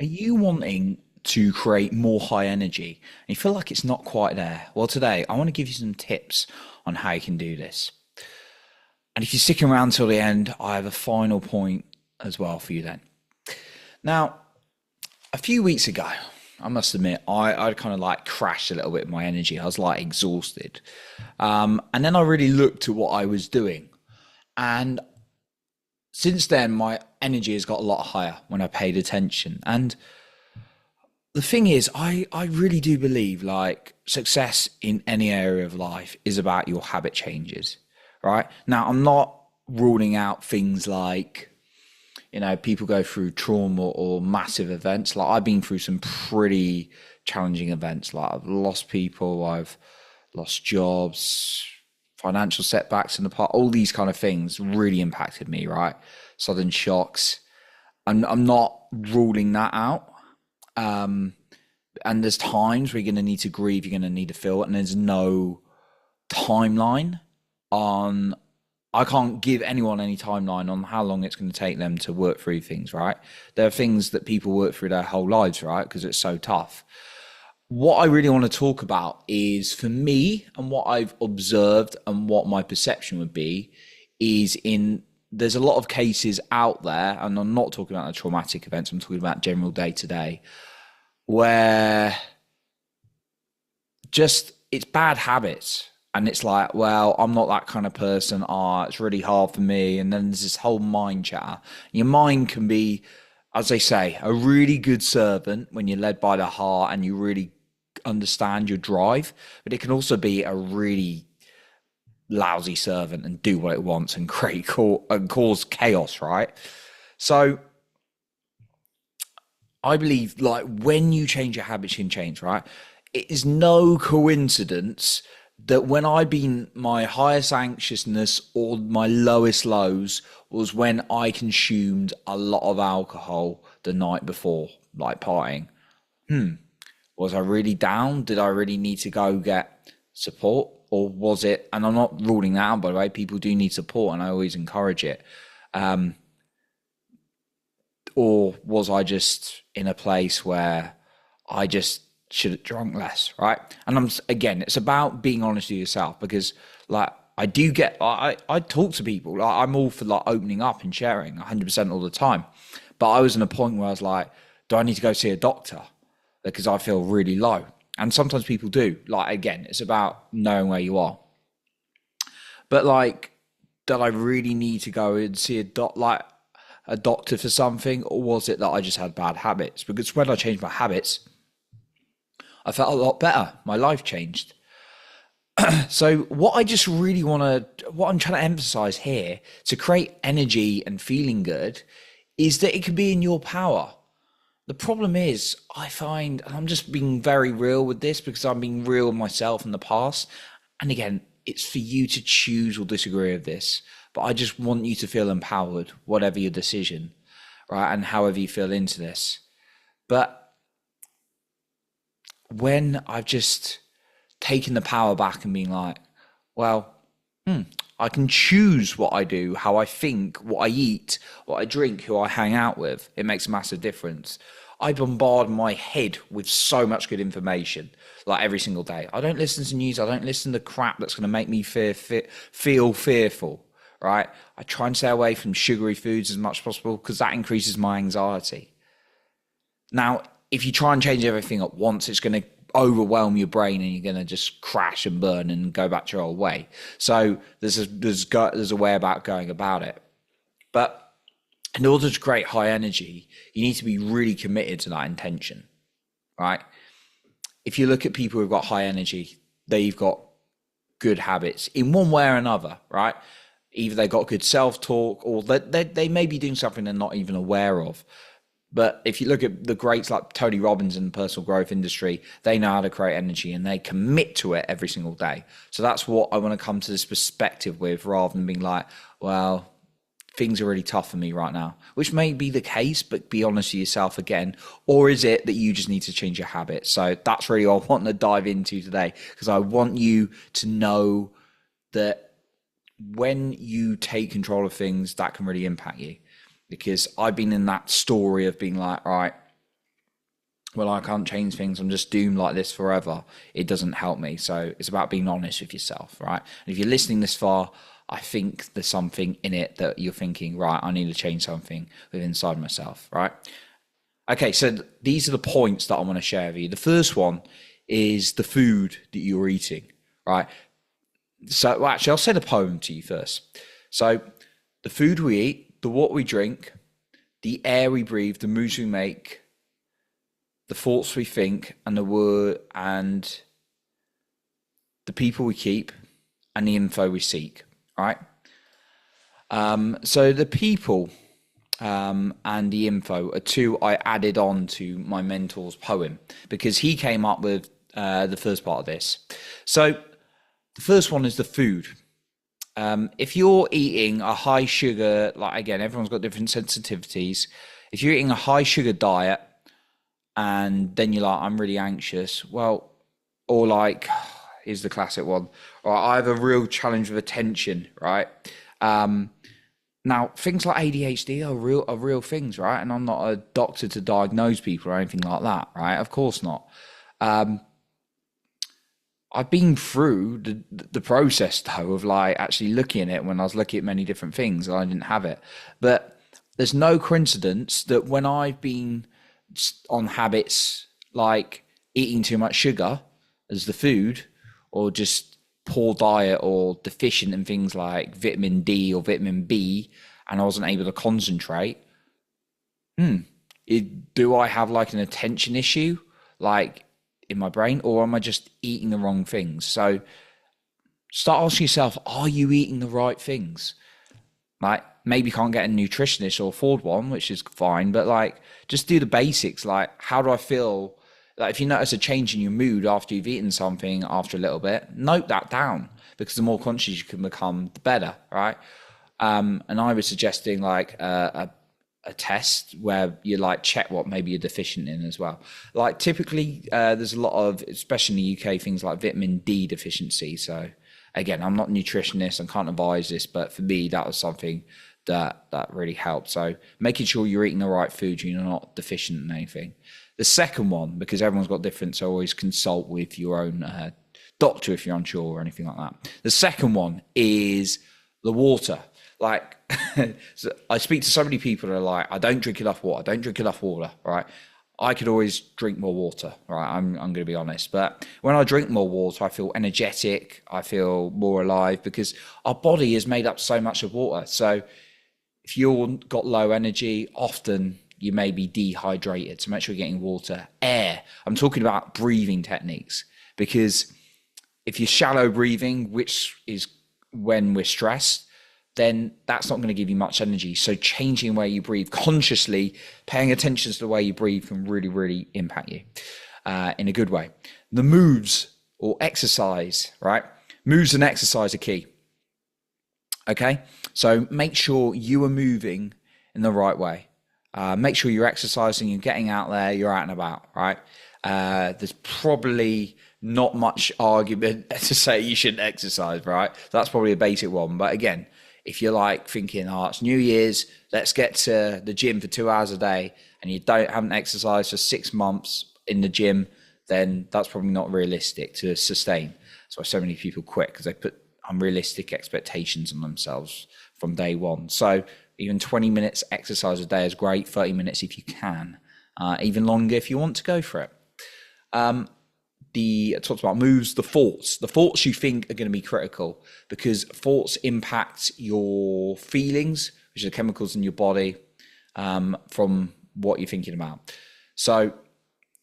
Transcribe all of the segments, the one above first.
Are you wanting to create more high energy and you feel like it's not quite there? Well, today I want to give you some tips on how you can do this. And if you're sticking around till the end, I have a final point as well for you then. Now, a few weeks ago, I must admit, I kind of like crashed a little bit in my energy. I was like exhausted. And then I really looked at what I was doing. And since then, my energy has got a lot higher when I paid attention. And the thing is, I really do believe like success in any area of life is about your habit changes, right? Now, I'm not ruling out things like, people go through trauma or massive events. Like I've been through some pretty challenging events. Like I've lost people, I've lost jobs, financial setbacks in the past, all these kind of things really impacted me, right? Sudden shocks. I'm not ruling that out. And there's times where you're going to need to grieve, you're going to need to feel it, and there's no timeline on. I can't give anyone any timeline on how long it's going to take them to work through things, right? There are things that people work through their whole lives, right? Because it's so tough. What I really want to talk about is for me and what I've observed and what my perception would be is in there's a lot of cases out there, and I'm not talking about the traumatic events, I'm talking about general day to day, where just it's bad habits. And it's like, well, I'm not that kind of person. It's really hard for me. And then there's this whole mind chatter. Your mind can be, as they say, a really good servant when you're led by the heart and you really understand your drive. But it can also be a really lousy servant and do what it wants and and cause chaos, right? So I believe like when you change your habits, you can change, right? It is no coincidence that when I've been my highest anxiousness or my lowest lows was when I consumed a lot of alcohol the night before, like partying. Was I really down? Did I really need to go get support? Or was it, and I'm not ruling that out, by the way, people do need support and I always encourage it. Or was I just in a place where I just should have drunk less, right? And again, it's about being honest with yourself because, like, I talk to people. Like, I'm all for like opening up and sharing 100% all the time. But I was in a point where I was like, do I need to go see a doctor because I feel really low? And sometimes people do. Like, again, it's about knowing where you are. But like, did I really need to go and see a doctor for something, or was it that I just had bad habits? Because when I changed my habits, I felt a lot better. My life changed. So what I'm trying to emphasize here to create energy and feeling good is that it can be in your power. The problem is, I find, and I'm just being very real with this because I'm being real with myself in the past. And again, it's for you to choose or disagree with this, but I just want you to feel empowered, whatever your decision, right? And however you feel into this. But when I've just taken the power back and being like, well, I can choose what I do, how I think, what I eat, what I drink, who I hang out with. It makes a massive difference. I bombard my head with so much good information, like every single day. I don't listen to news. I don't listen to crap that's going to make me feel fearful, right? I try and stay away from sugary foods as much as possible because that increases my anxiety. Now, if you try and change everything at once, it's going to overwhelm your brain and you're going to just crash and burn and go back to your old way. So there's a way about going about it. But in order to create high energy, you need to be really committed to that intention, right? If you look at people who've got high energy, they've got good habits in one way or another, right? Either they got good self-talk or they may be doing something they're not even aware of. But if you look at the greats like Tony Robbins in the personal growth industry, they know how to create energy and they commit to it every single day. So that's what I want to come to this perspective with rather than being like, well, things are really tough for me right now, which may be the case, but be honest with yourself again. Or is it that you just need to change your habits? So that's really what I want to dive into today because I want you to know that when you take control of things, that can really impact you. Because I've been in that story of being like, all right, well, I can't change things, I'm just doomed like this forever, it doesn't help me. So it's about being honest with yourself, right? And if you're listening this far, I think there's something in it that you're thinking, right, I need to change something within inside myself, right? Okay, so these are the points that I want to share with you. The first one is the food that you're eating, right? So, well, actually, I'll say the poem to you first. So, the food we eat, the what we drink, the air we breathe, the moves we make, the thoughts we think, and the word and the people we keep, and the info we seek, right? So the people and the info are two I added on to my mentor's poem because he came up with the first part of this. So the first one is the food. If you're eating a high sugar, like again, everyone's got different sensitivities. If you're eating a high sugar diet and then you're like, I'm really anxious, well, or like, here's the classic one, or I have a real challenge with attention, right? Now, things like ADHD are real things, right? And I'm not a doctor to diagnose people or anything like that, right? Of course not. I've been through the process though of like actually looking at it when I was looking at many different things and I didn't have it. But there's no coincidence that when I've been on habits like eating too much sugar as the food, or just poor diet or deficient in things like vitamin D or vitamin B, and I wasn't able to concentrate, do I have like an attention issue like in my brain, or am I just eating the wrong things? So start asking yourself, are you eating the right things? Like maybe you can't get a nutritionist or afford one, which is fine, but like just do the basics. Like, how do I feel? Like if you notice a change in your mood after you've eaten something after a little bit, note that down, because the more conscious you can become, the better, right? And I was suggesting like a test where you like check what maybe you're deficient in as well. Like typically there's a lot of, especially in the UK, things like vitamin D deficiency. So again, I'm not a nutritionist and can't advise this, but for me, that was something that really helped. So making sure you're eating the right food, you're not deficient in anything. The second one, because everyone's got different, so always consult with your own doctor if you're unsure or anything like that. The second one is the water. Like, so I speak to so many people that are like, I don't drink enough water. I don't drink enough water, right? I could always drink more water, right? I'm going to be honest. But when I drink more water, I feel energetic. I feel more alive because our body is made up so much of water. So if you've got low energy, often you may be dehydrated. So make sure you're getting water. Air. I'm talking about breathing techniques, because if you're shallow breathing, which is when we're stressed, then that's not going to give you much energy. So changing where you breathe consciously, paying attention to the way you breathe can really, really impact you in a good way. The moves or exercise, right? Moves and exercise are key. Okay, so make sure you are moving in the right way. Make sure you're exercising, you're getting out there, you're out and about, right? There's probably not much argument to say you shouldn't exercise, right? That's probably a basic one. But again, if you're like thinking, oh, it's New Year's, let's get to the gym for 2 hours a day, and you haven't exercised for 6 months in the gym, then that's probably not realistic to sustain. That's why so many people quit, because they put unrealistic expectations on themselves from day one. So even 20 minutes exercise a day is great, 30 minutes if you can, even longer if you want to go for it. I talked about moves, the thoughts you think are going to be critical, because thoughts impact your feelings, which are chemicals in your body, from what you're thinking about. So,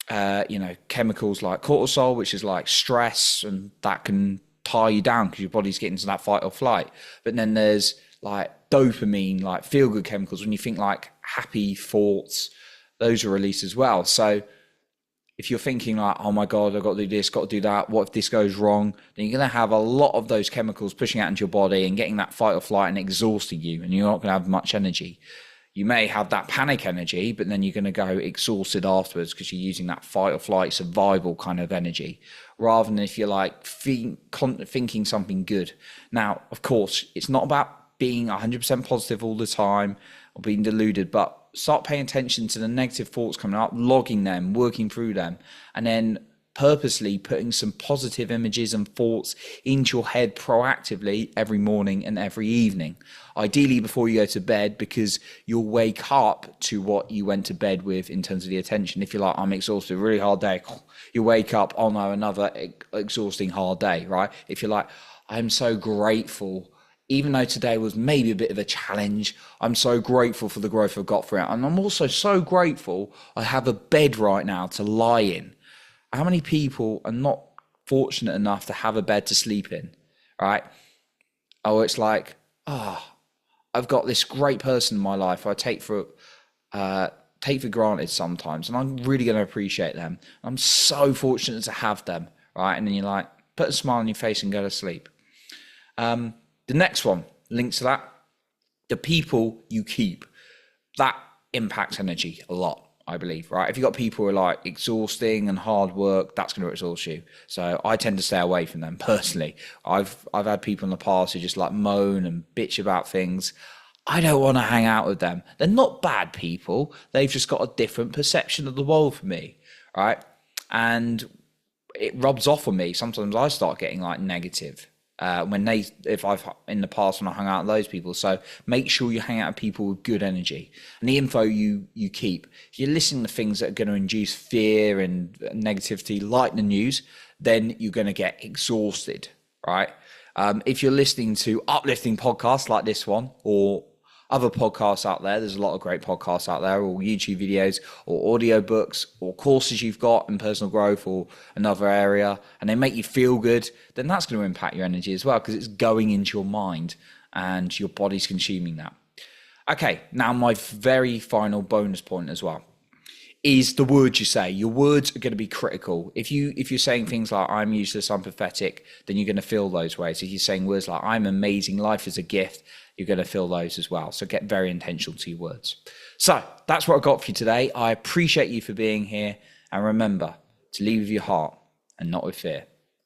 chemicals like cortisol, which is like stress, and that can tie you down because your body's getting to that fight or flight. But then there's like dopamine, like feel good chemicals. When you think like happy thoughts, those are released as well. So if you're thinking like, oh my God, I've got to do this, got to do that, what if this goes wrong? Then you're going to have a lot of those chemicals pushing out into your body and getting that fight or flight and exhausting you, and you're not going to have much energy. You may have that panic energy, but then you're going to go exhausted afterwards because you're using that fight or flight survival kind of energy, rather than if you're like thinking something good. Now, of course, it's not about being 100% positive all the time or being deluded, but start paying attention to the negative thoughts coming up, logging them, working through them, and then purposely putting some positive images and thoughts into your head proactively every morning and every evening. Ideally before you go to bed, because you'll wake up to what you went to bed with in terms of the attention. If you're like, I'm exhausted, really hard day, you wake up, oh no, another exhausting hard day, right? If you're like, I'm so grateful, even though today was maybe a bit of a challenge, I'm so grateful for the growth I've got for it. And I'm also so grateful I have a bed right now to lie in. How many people are not fortunate enough to have a bed to sleep in, right? Oh, it's like, I've got this great person in my life I take for granted sometimes, and I'm really going to appreciate them. I'm so fortunate to have them, right? And then you're like, put a smile on your face and go to sleep. The next one, links to that, the people you keep. That impacts energy a lot, I believe, right? If you've got people who are like exhausting and hard work, that's going to exhaust you. So I tend to stay away from them personally. I've had people in the past who just like moan and bitch about things. I don't want to hang out with them. They're not bad people. They've just got a different perception of the world from me, right? And it rubs off on me. Sometimes I start getting like negative. If I've in the past when I hung out with those people. So make sure you hang out with people with good energy, and the info you keep. If you're listening to things that are going to induce fear and negativity, like the news, then you're going to get exhausted, right? If you're listening to uplifting podcasts like this one, or other podcasts out there's a lot of great podcasts out there, or YouTube videos, or audio books, or courses you've got in personal growth or another area, and they make you feel good, then that's going to impact your energy as well, because it's going into your mind and your body's consuming that. Okay, now my very final bonus point as well is the words you say. Your words are going to be critical. If you're saying things like, I'm useless, I'm pathetic, then you're going to feel those ways. If you're saying words like, I'm amazing, life is a gift, you're going to feel those as well. So get very intentional to your words. So that's what I got for you today. I appreciate you for being here. And remember to lead with your heart and not with fear.